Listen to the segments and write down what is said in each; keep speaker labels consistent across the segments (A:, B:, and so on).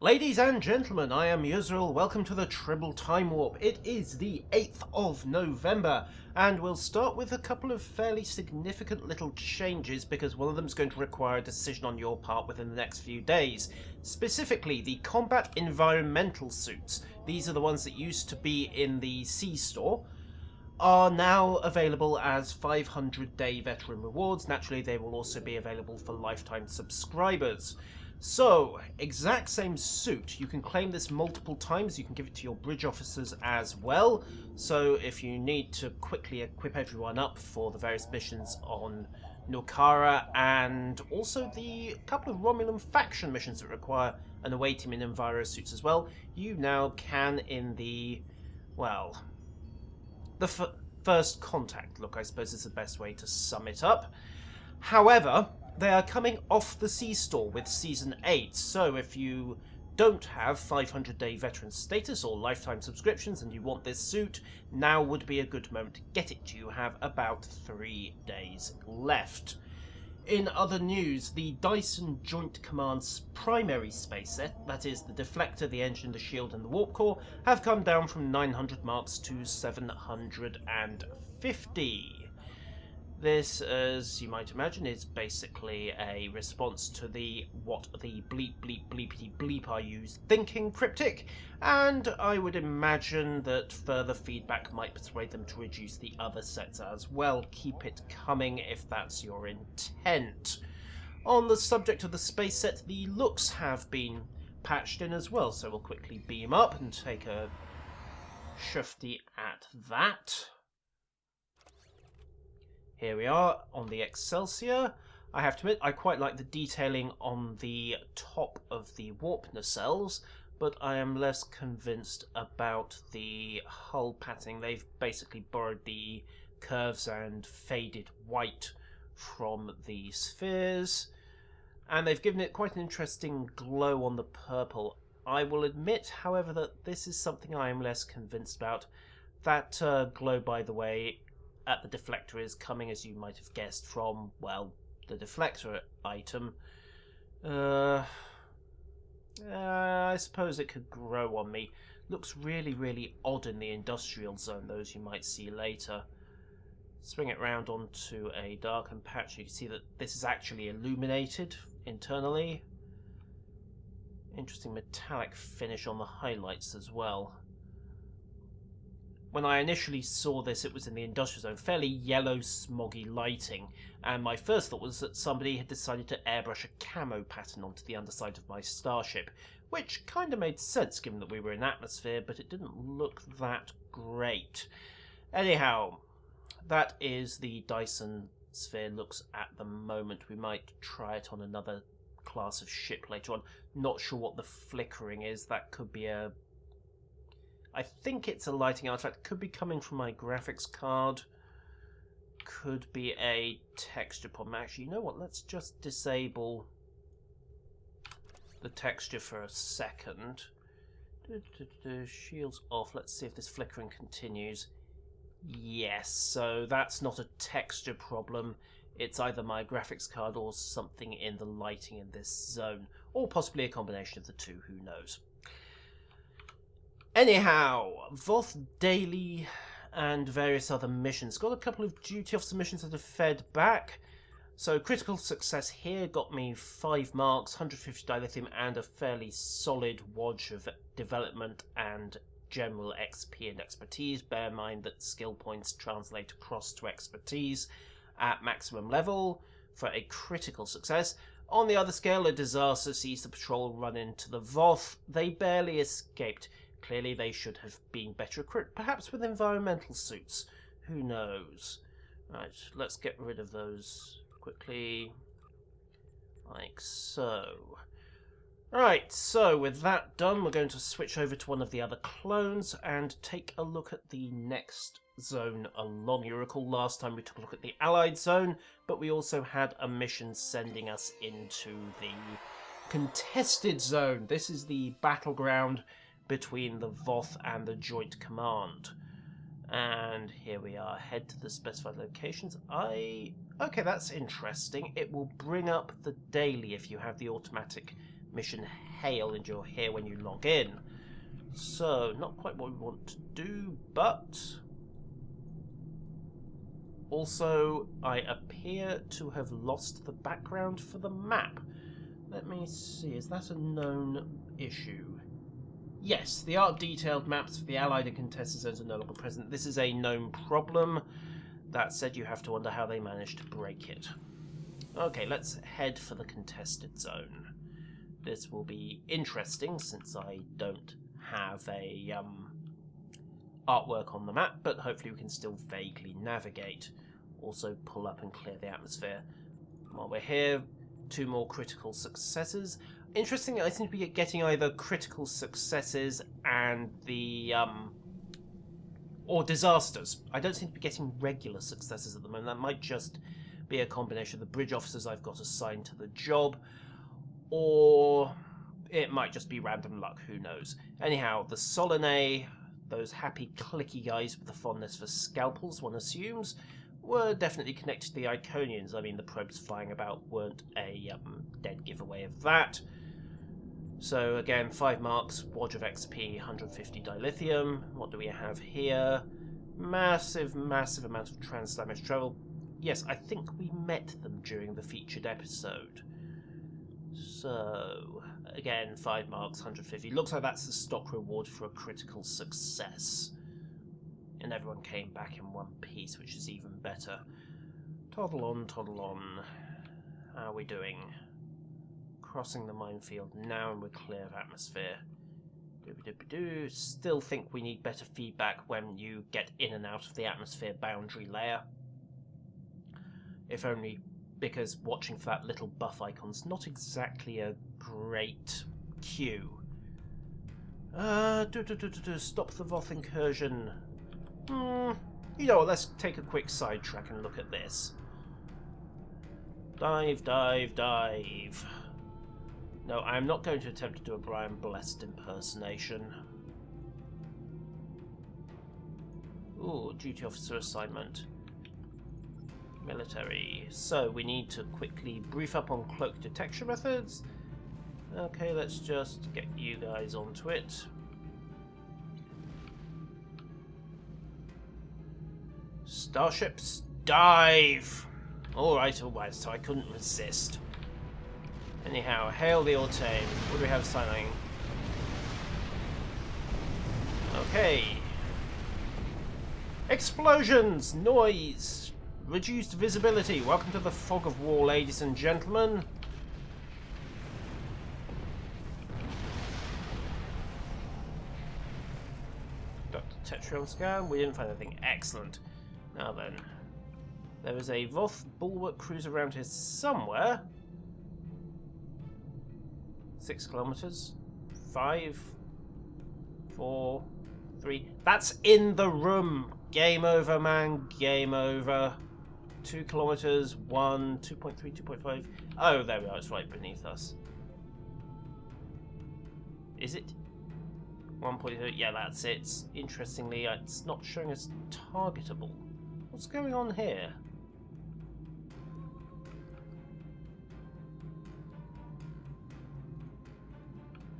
A: Ladies and gentlemen, I am Yusril. Welcome to the Tribble Timewarp. It is the 8th of November, and we'll start with a couple of fairly significant little changes because one of them is going to require a decision on your part within the next few days. Specifically, the combat environmental suits. These are the ones that used to be in the C store. Are now available as 500-day veteran rewards. Naturally, they will also be available for lifetime subscribers. So, exact same suit. You can claim this multiple times. You can give it to your bridge officers as well. So, if you need to quickly equip everyone up for the various missions on Nukara, and also the couple of Romulan faction missions that require an away team in Enviro suits as well, you now can in the, well, the first contact look, I suppose, is the best way to sum it up. However, they are coming off the C-Store with Season 8, so if you don't have 500-day veteran status or lifetime subscriptions and you want this suit, now would be a good moment to get it. You have about 3 days left. In other news, the Dyson Joint Command's primary space set, that is the deflector, the engine, the shield and the warp core, have come down from 900 marks to 750. This, as you might imagine, is basically a response to the what the bleep bleep bleepity bleep are used thinking cryptic, and I would imagine that further feedback might persuade them to reduce the other sets as well. Keep it coming if that's your intent. On the subject of the space set, the looks have been patched in as well, so we'll quickly beam up and take a shufty at that. Here we are on the Excelsior. I have to admit, I quite like the detailing on the top of the warp nacelles, but I am less convinced about the hull patterning. They've basically borrowed the curves and faded white from the spheres, and they've given it quite an interesting glow on the purple. I will admit, however, that this is something I am less convinced about. That glow, by the way, at the deflector is coming, as you might have guessed, from, well, the deflector item. I suppose it could grow on me. Looks really, really odd in the industrial zone, those you might see later. Swing it round onto a darkened patch. You can see that this is actually illuminated internally. Interesting metallic finish on the highlights as well. When I initially saw this, it was in the industrial zone, fairly yellow, smoggy lighting, and my first thought was that somebody had decided to airbrush a camo pattern onto the underside of my starship, which kind of made sense given that we were in atmosphere, but it didn't look that great. Anyhow, that is the Dyson sphere looks at the moment. We might try it on another class of ship later on. Not sure what the flickering is. That could be a... I think it's a lighting artifact. Could be coming from my graphics card. Could be a texture problem. Actually, you know what? Let's just disable the texture for a second. Shields off. Let's see if this flickering continues. Yes, so that's not a texture problem. It's either my graphics card or something in the lighting in this zone. Or possibly a combination of the two, who knows. Anyhow, Voth Daily and various other missions. Got a couple of duty officer missions that have fed back. So critical success here got me 5 marks, 150 dilithium and a fairly solid wodge of development and general XP and expertise. Bear in mind that skill points translate across to expertise at maximum level for a critical success. On the other scale, a disaster sees the patrol run into the Voth. They barely escaped. Clearly they should have been better equipped, perhaps with environmental suits. Who knows? Right, let's get rid of those quickly. Like so. Right, so with that done, we're going to switch over to one of the other clones and take a look at the next zone along. You recall last time we took a look at the Allied zone, but we also had a mission sending us into the contested zone. This is the battleground between the Voth and the Joint Command. And here we are, head to the specified locations. Okay, that's interesting. It will bring up the daily if you have the automatic mission hail and you're here when you log in. So, not quite what we want to do, but also I appear to have lost the background for the map. Let me see, is that a known issue? Yes, the art detailed maps for the Allied and contested zones are no longer present. This is a known problem. That said, you have to wonder how they managed to break it. Okay, let's head for the contested zone. This will be interesting since I don't have a artwork on the map, but hopefully we can still vaguely navigate. Also pull up and clear the atmosphere. While we're here, 2 more critical successes. Interestingly, I seem to be getting either critical successes and the or disasters. I don't seem to be getting regular successes at the moment. That might just be a combination of the bridge officers I've got assigned to the job, or it might just be random luck, who knows. Anyhow, the Solinae, those happy clicky guys with the fondness for scalpels, one assumes, were definitely connected to the Iconians. I mean, the probes flying about weren't a dead giveaway of that. So again, 5 marks, Wodge of XP, 150 dilithium. What do we have here? Massive amount of trans-damage travel. Yes, I think we met them during the featured episode. So, again, 5 marks, 150. Looks like that's the stock reward for a critical success. And everyone came back in one piece, which is even better. Toddle on, toddle on. How are we doing? Crossing the minefield now and we're clear of atmosphere. Dooby-dooby-doo. Still think we need better feedback when you get in and out of the atmosphere boundary layer. If only because watching for that little buff icon's not exactly a great cue. Stop the Voth incursion. You know what, let's take a quick sidetrack and look at this. Dive, dive, dive. No, I'm not going to attempt to do a Brian Blessed impersonation. Ooh, duty officer assignment. Military. So, we need to quickly brief up on cloak detection methods. Okay, let's just get you guys onto it. Starships, dive! Alright, so I couldn't resist. Anyhow, hail the Ortane. What do we have signing? Okay. Explosions! Noise! Reduced visibility. Welcome to the fog of war, ladies and gentlemen. Dr. Tetrion scan. We didn't find anything. Excellent. Now then. There is a Voth bulwark cruiser around here somewhere. 6 kilometers. 5, 4, 3. That's in the room. Game over, man. Game over. 2 kilometers. 1, 2.3, 2.5. Oh, there we are. It's right beneath us. Is it? 1.0. Yeah, that's it. Interestingly, it's not showing us targetable. What's going on here?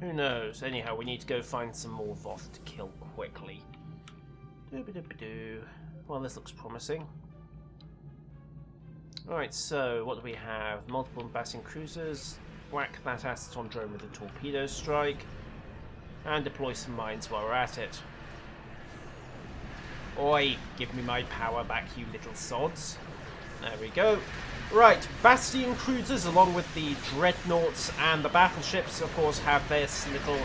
A: Who knows? Anyhow, we need to go find some more Voth to kill quickly. Doo-ba-doo-ba-doo. Well, this looks promising. Alright, so what do we have? Multiple embassing cruisers. Whack that Aceton drone with a torpedo strike. And deploy some mines while we're at it. Oi, give me my power back, you little sods. There we go. Right, Bastion cruisers along with the dreadnoughts and the battleships, of course, have this little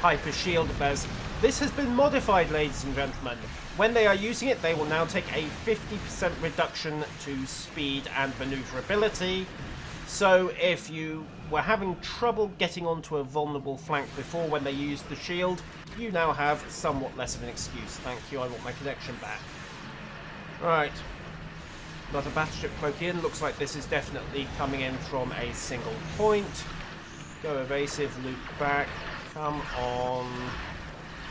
A: hyper shield of theirs. This has been modified, ladies and gentlemen. When they are using it, they will now take a 50% reduction to speed and maneuverability. So if you were having trouble getting onto a vulnerable flank before when they used the shield, you now have somewhat less of an excuse. Thank you, I want my connection back. Right. Another battleship cloak in. Looks like this is definitely coming in from a single point. Go evasive, loop back. Come on.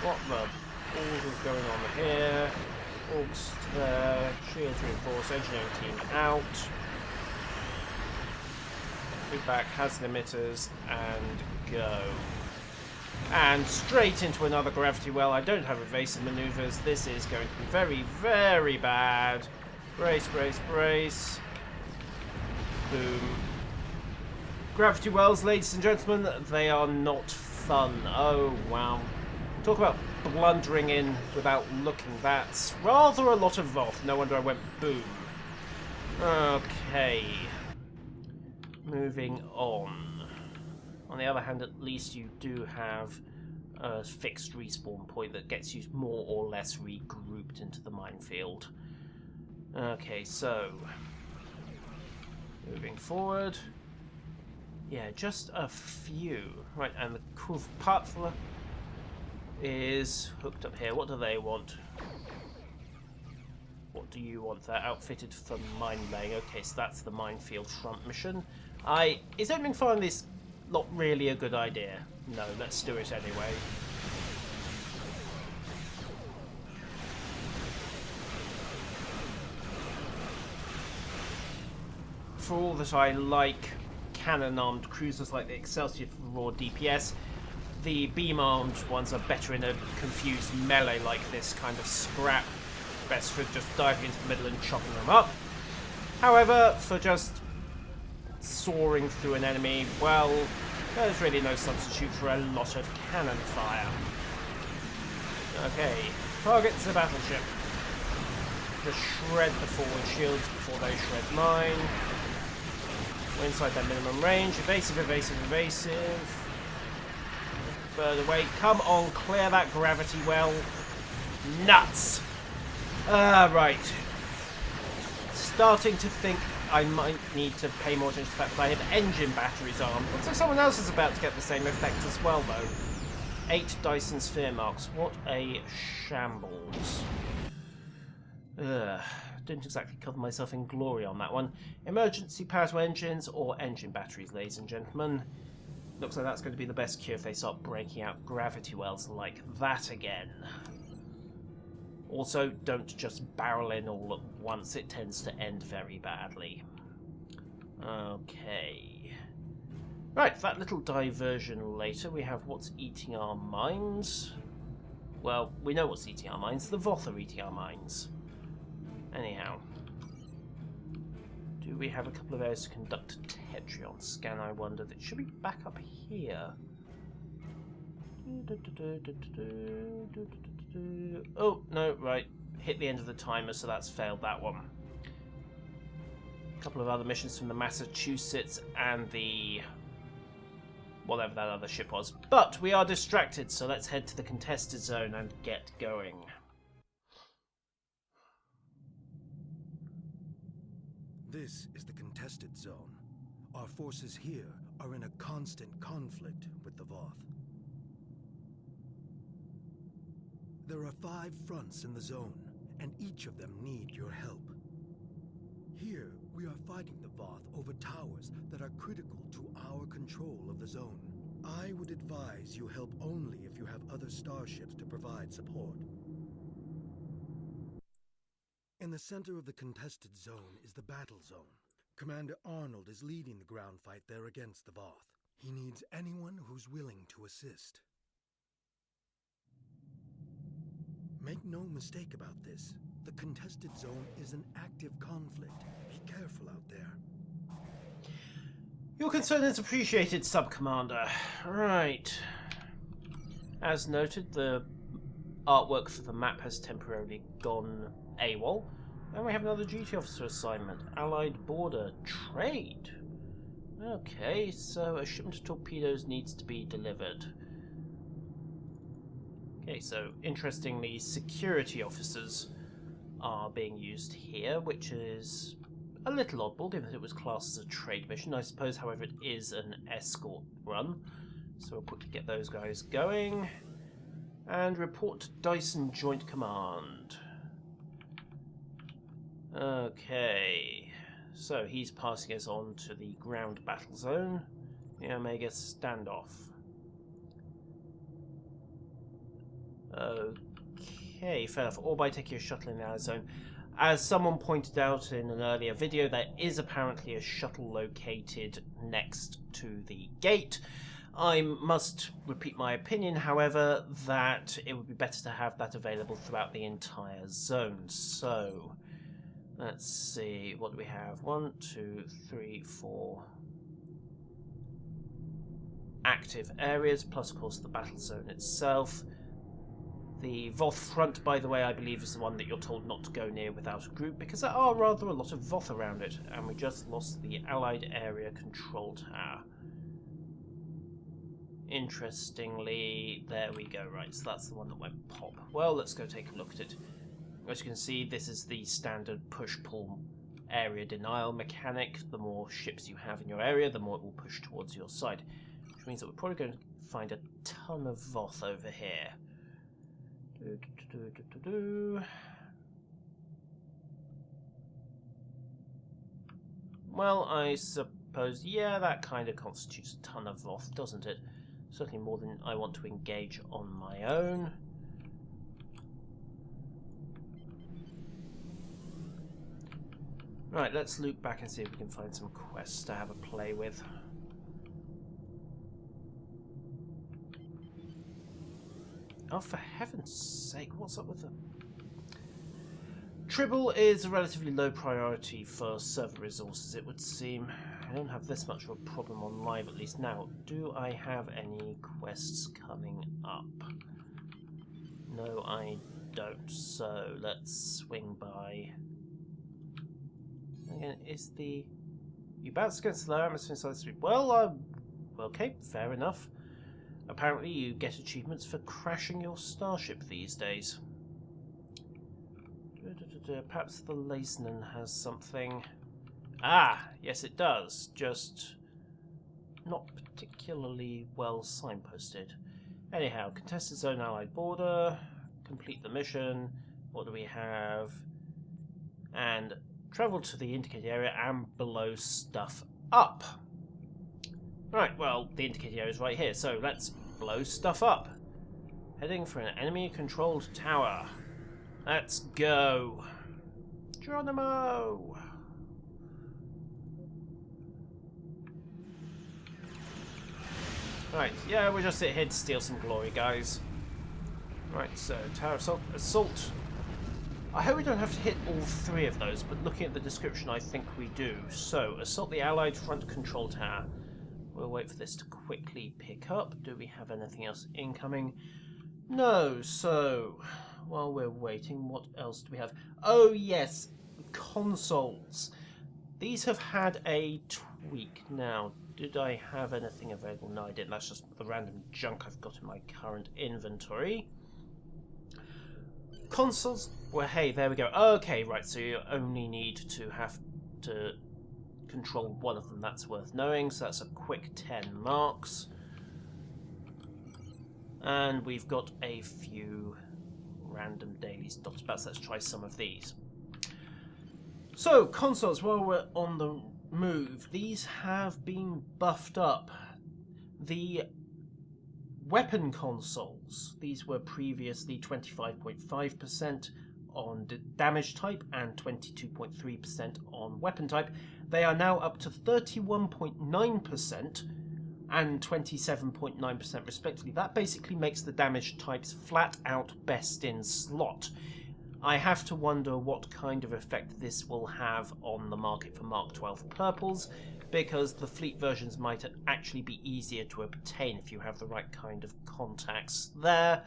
A: What the balls is going on here? Orcs there. Shields reinforced. Engineering team out. Loop back, has emitters, and go. And straight into another gravity well. I don't have evasive maneuvers. This is going to be very, very bad. Brace, brace, brace. Boom. Gravity wells, ladies and gentlemen, they are not fun. Oh, wow. Talk about blundering in without looking. That's rather a lot of Voth. No wonder I went boom. Okay. Moving on. On the other hand, at least you do have a fixed respawn point that gets you more or less regrouped into the minefield. Okay, so moving forward. Yeah, just a few. Right, and the Kuv Patla is hooked up here. What do they want? What do you want? They're outfitted for mine laying. Okay, so that's the minefield front mission. Is opening fire on this not really a good idea? No, let's do it anyway. For all that I like cannon-armed cruisers like the Excelsior for raw DPS, the beam-armed ones are better in a confused melee like this kind of scrap. Best for just diving into the middle and chopping them up. However, for just soaring through an enemy, well, there's really no substitute for a lot of cannon fire. Okay, target's a battleship. Just shred the forward shields before they shred mine. We're inside their minimum range. Evasive, evasive, evasive. Further away. Come on, clear that gravity well. Nuts! Right. Starting to think I might need to pay more attention to the fact that I have engine batteries armed. Looks like someone else is about to get the same effect as well, though. 8 Dyson sphere marks. What a shambles. Didn't exactly cover myself in glory on that one. Emergency power to engines or engine batteries, ladies and gentlemen. Looks like that's going to be the best cure if they start breaking out gravity wells like that again. Also, don't just barrel in all at once. It tends to end very badly. Okay. Right, that little diversion later. We have what's eating our mines. Well, we know what's eating our mines. The Voth are eating our mines. Anyhow. Do we have a couple of areas to conduct a Tetrion scan, I wonder? That should be back up here. Oh, no, right. Hit the end of the timer, so that's failed that one. A couple of other missions from the Massachusetts and the whatever that other ship was. But we are distracted, so let's head to the contested zone and get going.
B: This is the contested zone. Our forces here are in a constant conflict with the Voth. There are 5 fronts in the zone, and each of them need your help. Here, we are fighting the Voth over towers that are critical to our control of the zone. I would advise you help only if you have other starships to provide support. In the center of the contested zone is the battle zone. Commander Arnold is leading the ground fight there against the Voth. He needs anyone who's willing to assist. Make no mistake about this. The contested zone is an active conflict. Be careful out there.
A: Your concern is appreciated, Sub-Commander. Right. As noted, the artwork for the map has temporarily gone AWOL. And we have another duty officer assignment. Allied border trade. Okay, so a shipment of torpedoes needs to be delivered. Okay, so interestingly, security officers are being used here, which is a little oddball given that it was classed as a trade mission. I suppose, however, it is an escort run. So we'll quickly get those guys going. And report to Dyson Joint Command. Okay, so he's passing us on to the ground battle zone, the Omega standoff. Okay, fair enough. All by taking a shuttle in the outer zone. As someone pointed out in an earlier video, there is apparently a shuttle located next to the gate. I must repeat my opinion, however, that it would be better to have that available throughout the entire zone. So, let's see, what do we have? 1, 2, 3, 4 active areas, plus of course the battle zone itself. The Voth front, by the way, I believe is the one that you're told not to go near without a group, because there are rather a lot of Voth around it, and we just lost the Allied Area Control Tower. Interestingly, there we go, right, so that's the one that went pop. Well, let's go take a look at it. As you can see, this is the standard push-pull area denial mechanic. The more ships you have in your area, the more it will push towards your side, which means that we're probably going to find a ton of Voth over here. Well, I suppose, yeah, that kind of constitutes a ton of Voth, doesn't it? Certainly more than I want to engage on my own. Right, let's loop back and see if we can find some quests to have a play with. Oh, for heaven's sake, what's up with them? Tribble is a relatively low priority for server resources, it would seem. I don't have this much of a problem on live, at least now. Do I have any quests coming up? No, I don't. So, let's swing by. Again, is the... You bounce against the low atmosphere inside the street. Well, okay, fair enough. Apparently you get achievements for crashing your starship these days. Perhaps the Lasnan has something. Ah, yes it does. Just not particularly well signposted. Anyhow, contest its own allied border, complete the mission. What do we have? And travel to the indicated area and blow stuff up. Right, well, the indicated area is right here, so let's blow stuff up. Heading for an enemy-controlled tower. Let's go. Geronimo! Right, yeah, we're just here to steal some glory, guys. Right, so, tower assault. I hope we don't have to hit all 3 of those, but looking at the description, I think we do. So, assault the Allied front control tower. We'll wait for this to quickly pick up. Do we have anything else incoming? No, so while we're waiting, what else do we have? Oh yes, consoles. These have had a tweak now. Did I have anything available? No, I didn't. That's just the random junk I've got in my current inventory. Consoles, well, hey, there we go. Okay, right, so you only need to have to control one of them. That's worth knowing, so that's a quick 10 marks. And we've got a few random dailies dotted about, so let's try some of these. So, consoles, while we're on the move, these have been buffed up. The weapon consoles, these were previously 25.5% on damage type and 22.3% on weapon type. They are now up to 31.9% and 27.9% respectively. That basically makes the damage types flat out best in slot. I have to wonder what kind of effect this will have on the market for Mark 12 purples, because the fleet versions might actually be easier to obtain if you have the right kind of contacts there.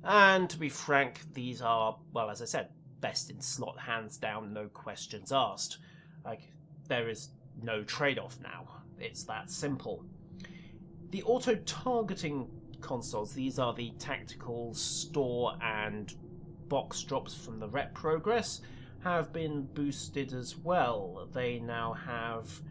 A: And to be frank, these are, well, as I said, best in slot, hands down, no questions asked. Like, there is no trade-off now. It's that simple. The auto-targeting consoles, these are the tactical store and box drops from the rep progress, have been boosted as well. They now have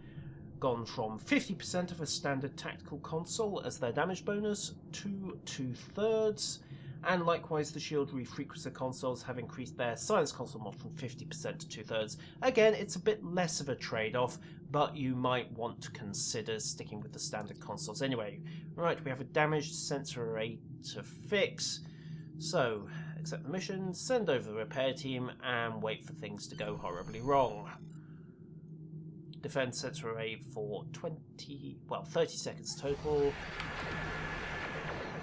A: gone from 50% of a standard tactical console as their damage bonus to 2/3, and likewise the shield refrequencer consoles have increased their science console mod from 50% to 2/3. Again, it's a bit less of a trade-off, but you might want to consider sticking with the standard consoles anyway. Right, we have a damaged sensor array to fix, so accept the mission, send over the repair team, and wait for things to go horribly wrong. Defense sets array for 30 seconds total.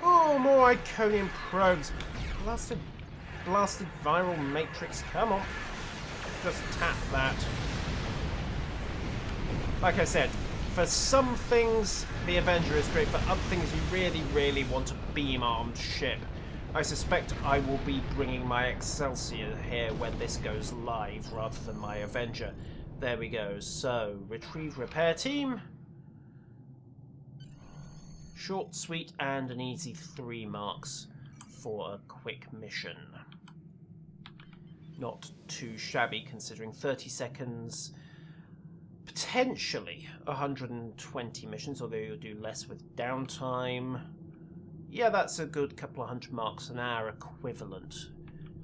A: Oh, more Iconium probes. Blasted viral matrix. Come on. Just tap that. Like I said, for some things, the Avenger is great. For other things, you really, really want a beam-armed ship. I suspect I will be bringing my Excelsior here when this goes live, rather than my Avenger. There we go. So, retrieve repair team. Short, sweet, and an easy 3 marks for a quick mission. Not too shabby, considering 30 seconds, potentially 120 missions, although you'll do less with downtime. Yeah, that's a good couple of 100 marks an hour equivalent,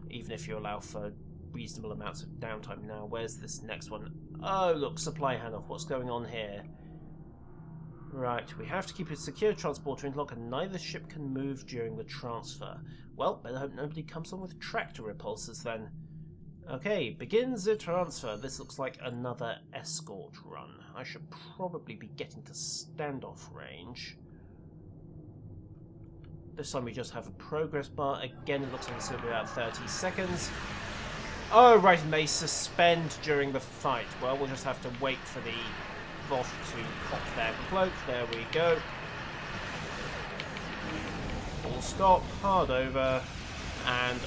A: even if you allow for reasonable amounts of downtime. Now, where's this next one? Oh, look, supply handoff. What's going on here? Right, we have to keep a secure transporter in lock, and neither ship can move during the transfer. Well, better hope nobody comes on with tractor repulsors then. Okay, begins the transfer. This looks like another escort run. I should probably be getting to standoff range. This time we just have a progress bar. Again, it looks like it's going to be about 30 seconds. Oh, right, and they suspend during the fight. Well, we'll just have to wait for the Voth to pop their cloak. There we go. Full stop, hard over, and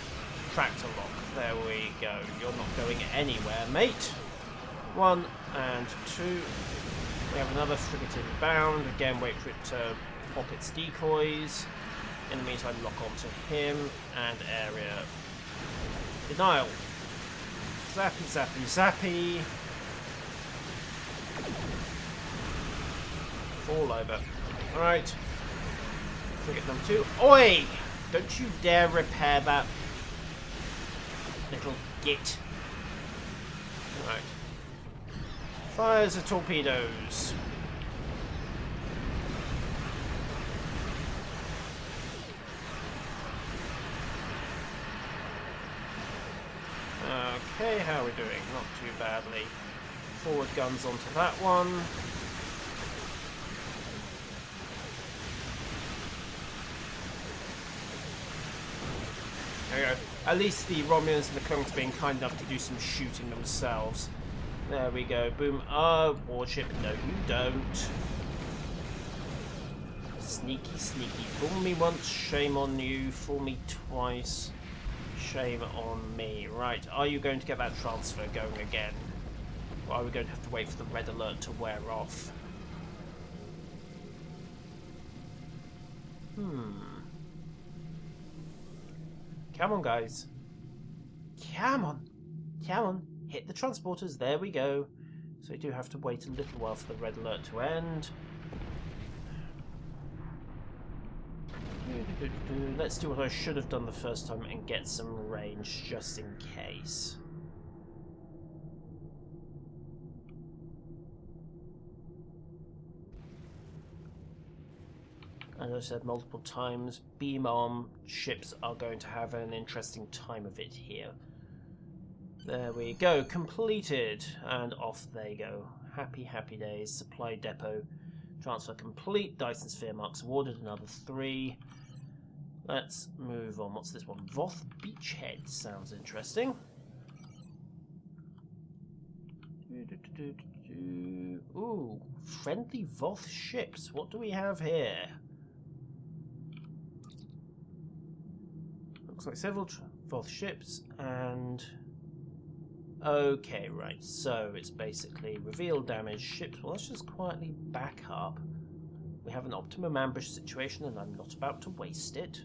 A: tractor lock. There we go. You're not going anywhere, mate. 1 and 2. We have another frigate inbound. Again, wait for it to pop its decoys. In the meantime, lock onto him and area denial. Zappy, zappy, zappy. Fall over. Alright. Frigate number 2. Oi! Don't you dare repair that little git. Alright. Fires the torpedoes. Okay, how are we doing? Not too badly. Forward guns onto that one. There we go. At least the Romulans and the Klung's being kind enough to do some shooting themselves. There we go. Boom. Oh, warship. No, you don't. Sneaky, sneaky. Fool me once, shame on you. Fool me twice, shame on me. Right, are you going to get that transfer going again? Or are we going to have to wait for the red alert to wear off? Come on, guys. Come on. Come on. Hit the transporters. There we go. So we do have to wait a little while for the red alert to end. Let's do what I should have done the first time and get some range just in case. As I said multiple times, beam arm ships are going to have an interesting time of it here. There we go, completed, and off they go. Happy, happy days. Supply depot transfer complete. Dyson sphere marks awarded, another 3. Let's move on. What's this one? Voth Beachhead sounds interesting. Ooh, friendly Voth ships. What do we have here? Looks like several Voth ships and... Okay, right, so it's basically reveal damaged ships. Well, let's just quietly back up. We have an optimum ambush situation and I'm not about to waste it.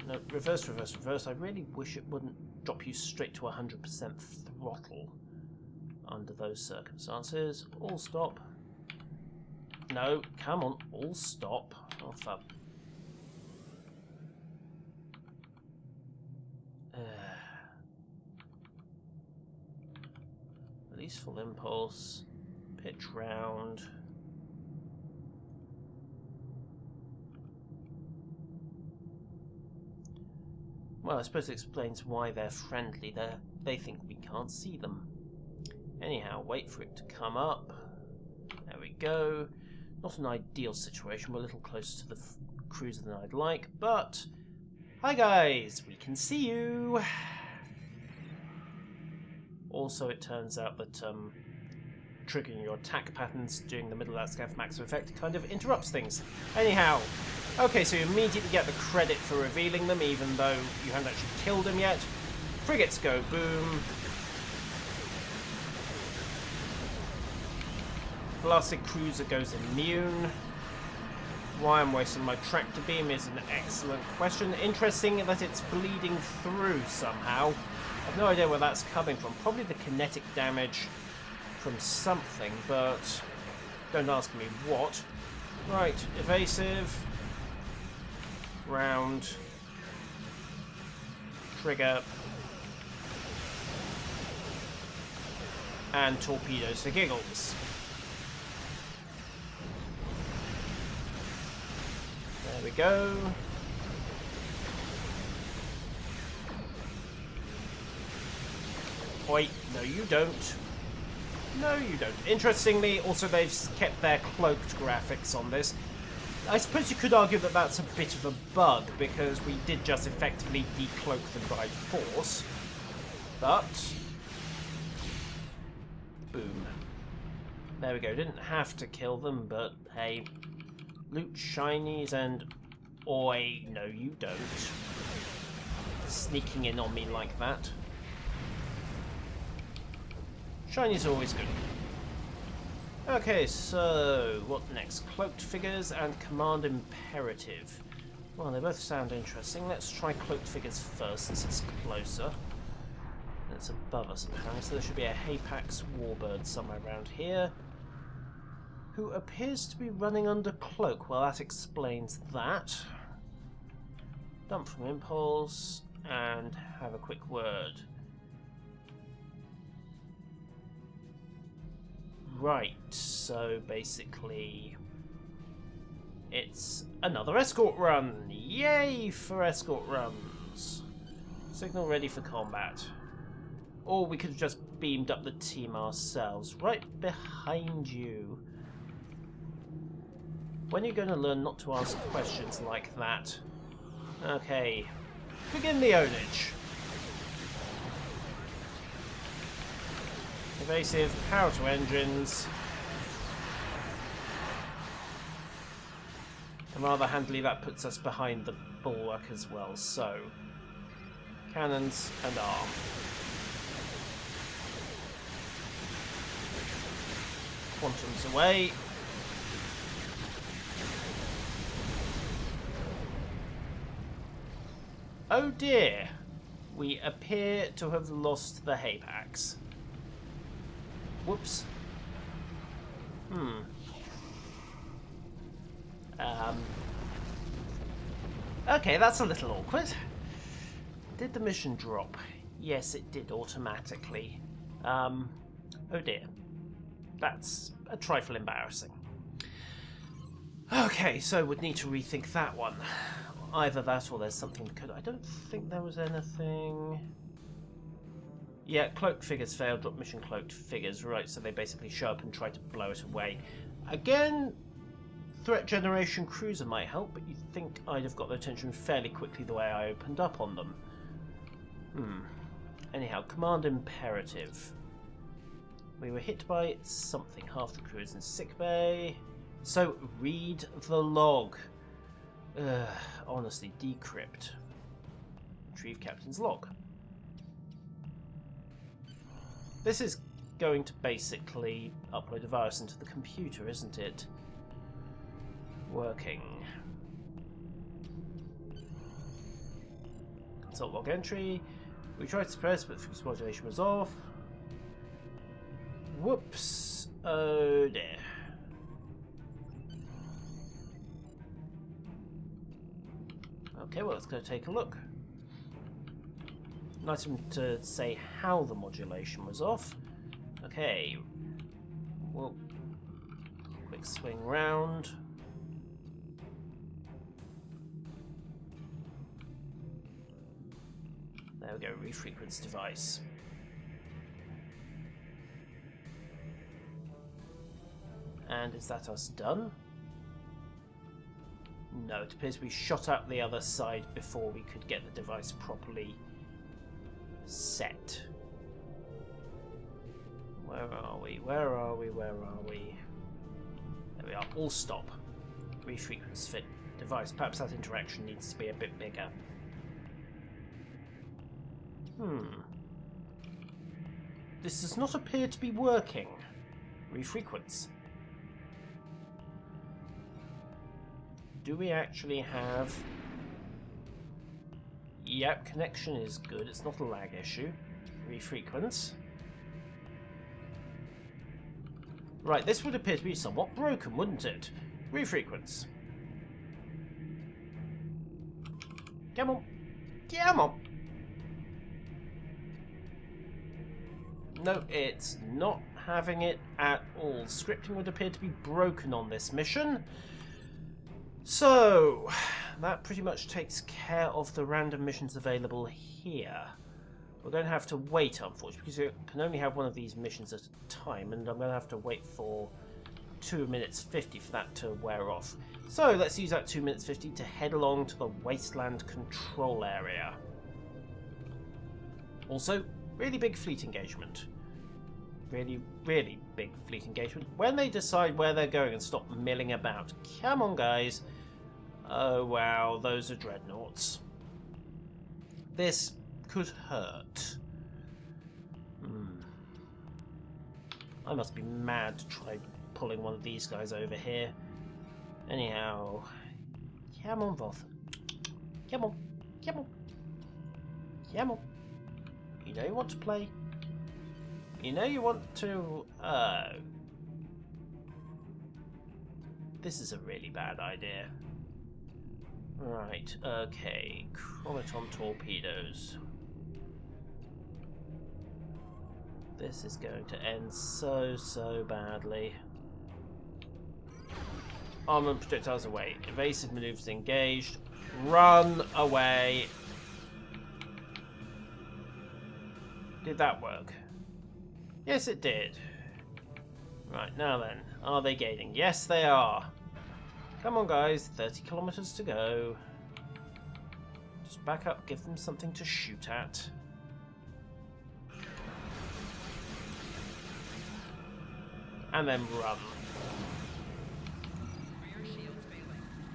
A: No, reverse, reverse, reverse. I really wish it wouldn't drop you straight to 100% throttle under those circumstances. All stop. No, come on, all stop. Oh, fuck. Release full impulse. Pitch round. Well, I suppose it explains why they're friendly. They think we can't see them. Anyhow, wait for it to come up. There we go. Not an ideal situation. We're a little closer to the cruiser than I'd like, but... Hi guys! We can see you! Also, it turns out that triggering your attack patterns during the middle of that scan for maximum effect kind of interrupts things. Anyhow, okay, so you immediately get the credit for revealing them, even though you haven't actually killed them yet. Frigates go boom. Blasted cruiser goes immune. Why I'm wasting my tractor beam is an excellent question. Interesting that it's bleeding through somehow. I've no idea where that's coming from. Probably the kinetic damage from something, but don't ask me what. Right, evasive. Round. Trigger. And torpedoes for giggles. There we go. Wait, no you don't. No you don't. Interestingly, also they've kept their cloaked graphics on this. I suppose you could argue that that's a bit of a bug, because we did just effectively decloak them by force. But... boom. There we go. Didn't have to kill them, but hey... Loot shinies and... oi, no you don't. Sneaking in on me like that. Shinies are always good. Okay, so what next? Cloaked figures and command imperative. Well, they both sound interesting. Let's try cloaked figures first, since it's closer. And it's above us apparently, so there should be a Hapax warbird somewhere around here, who appears to be running under cloak. Well, that explains that. Dump from impulse and have a quick word. Right, so basically it's another escort run. Yay for escort runs. Signal ready for combat. Or we could have just beamed up the team ourselves. Right behind you. When are you going to learn not to ask questions like that? Okay, begin the ownage. Evasive, power to engines. And rather handily that puts us behind the bulwark as well, so... cannons and arm. Quantum's away. Oh dear! We appear to have lost the Hapax. Whoops. Okay, that's a little awkward. Did the mission drop? Yes, it did automatically. Oh dear. That's a trifle embarrassing. Okay, so we'd need to rethink that one. Either that or there's something we could... I don't think there was anything... Yeah, cloaked figures failed, drop mission cloaked figures. Right, so they basically show up and try to blow it away. Again, threat generation cruiser might help, but you'd think I'd have got their attention fairly quickly the way I opened up on them. Anyhow, command imperative. We were hit by something. Half the crew is in sickbay. So, read the log. Honestly, decrypt. Retrieve captain's log. This is going to basically upload a virus into the computer, isn't it? Working. Consult log entry. We tried to suppress, but fixed modulation was off. Whoops. Oh dear. Okay, well, let's go take a look. Nice of them to say how the modulation was off. Okay. Well, quick swing round. There we go, refrequence device. And is that us done? No, it appears we shot up the other side before we could get the device properly set. Where are we? Where are we? Where are we? There we are. All stop. Refrequence fit device. Perhaps that interaction needs to be a bit bigger. This does not appear to be working. Refrequence. Do we actually have... Yep, connection is good. It's not a lag issue. Refrequence. Right, this would appear to be somewhat broken, wouldn't it? Refrequence. Come on. Come on. No, it's not having it at all. Scripting would appear to be broken on this mission. So, that pretty much takes care of the random missions available here. We're going to have to wait, unfortunately, because you can only have one of these missions at a time, and I'm going to have to wait for 2 minutes 50 for that to wear off. So, let's use that 2 minutes 50 to head along to the Wasteland Control Area. Also, really big fleet engagement. Really, really big fleet engagement. When they decide where they're going and stop milling about. Come on, guys. Oh, wow, those are dreadnoughts. This could hurt. I must be mad to try pulling one of these guys over here. Anyhow. Come on, Voth. Come on. Come on. Come on. You know you want to play. You know you want to... This is a really bad idea. Right, okay. Chronoton torpedoes. This is going to end so badly. Armament projectiles away. Evasive maneuvers engaged. Run away. Did that work? Yes, it did. Right, now then. Are they gaining? Yes, they are. Come on, guys. 30 kilometers to go. Just back up. Give them something to shoot at. And then run.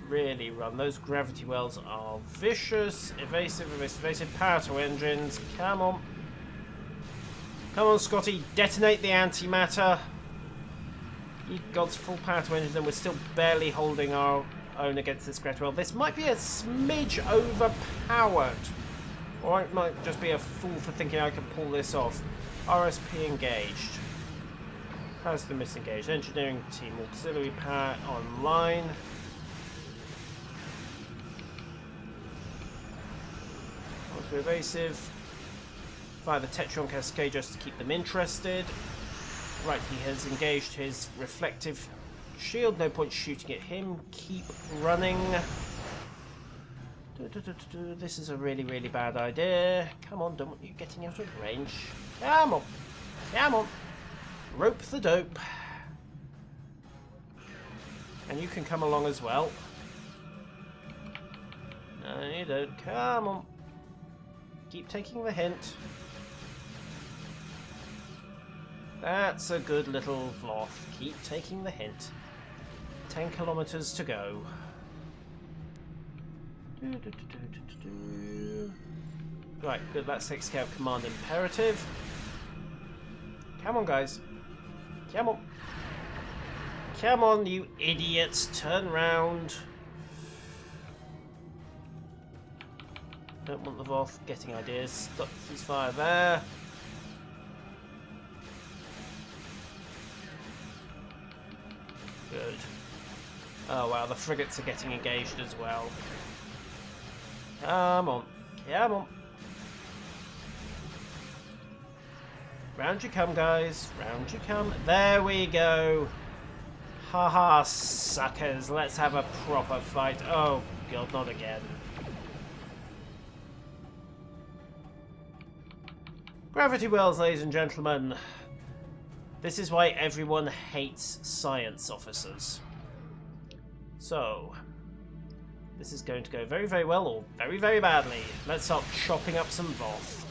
A: Really run. Those gravity wells are vicious. Evasive, evasive, evasive. Power to engines. Come on. Come on, Scotty. Detonate the antimatter. Ye gods, full power to engines, and we're still barely holding our own against this gravity well. This might be a smidge overpowered. Or I might just be a fool for thinking I can pull this off. RSP engaged. How's the misengaged? Engineering team auxiliary power online. Onto evasive. Via the Tetron Cascade just to keep them interested. Right, he has engaged his reflective shield. No point shooting at him. Keep running. This is a really, really bad idea. Come on, don't want you getting out of range. Come on. Come on. Rope the dope. And you can come along as well. No, you don't. Come on. Keep taking the hint. That's a good little Voth. Keep taking the hint. 10 kilometers to go. Right, good. Let's take Scout Command Imperative. Come on, guys. Come on. Come on, you idiots. Turn round. Don't want the Voth getting ideas. Stop his fire there. Good. Oh wow, the frigates are getting engaged as well. Come on. Come on. Round you come, guys. Round you come. There we go. Haha, suckers. Let's have a proper fight. Oh god, not again. Gravity wells, ladies and gentlemen. This is why everyone hates science officers. So, this is going to go very, very well or very, very badly. Let's start chopping up some Voth.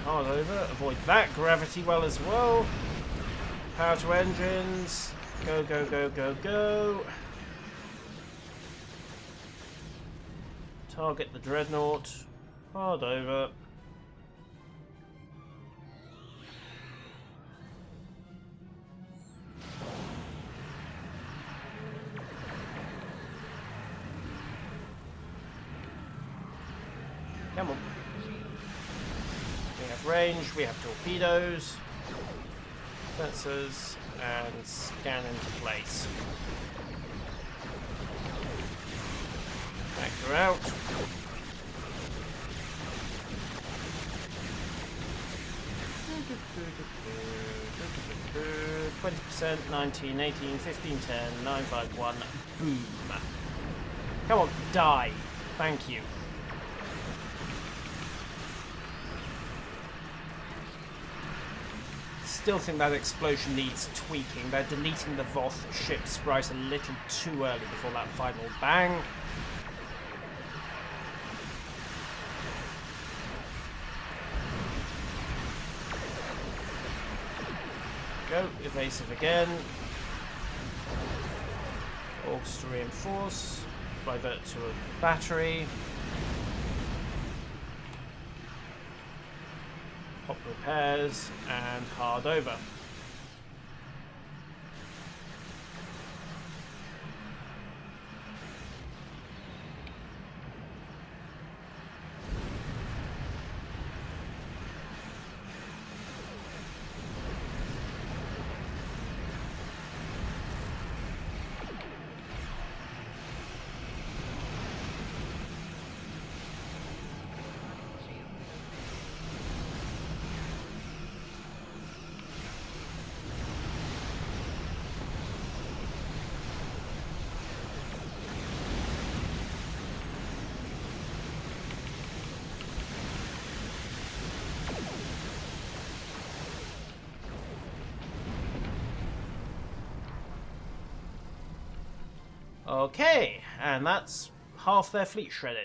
A: Hard over, avoid that gravity well as well. Power to engines. Go, go, go, go, go. Target the dreadnought. Hard over. Come on. We have range, we have torpedoes, sensors, and scan into place. Factor out. %, 19, 18, 15, 10, 9, 5, 1, boom. Come on, die. Thank you. Still think that explosion needs tweaking. They're deleting the Voth ship sprite a little too early before that final bang. Go, evasive again. Orcs to reinforce. Divert to a battery. Pop repairs and hard over. Okay, and that's half their fleet shredded.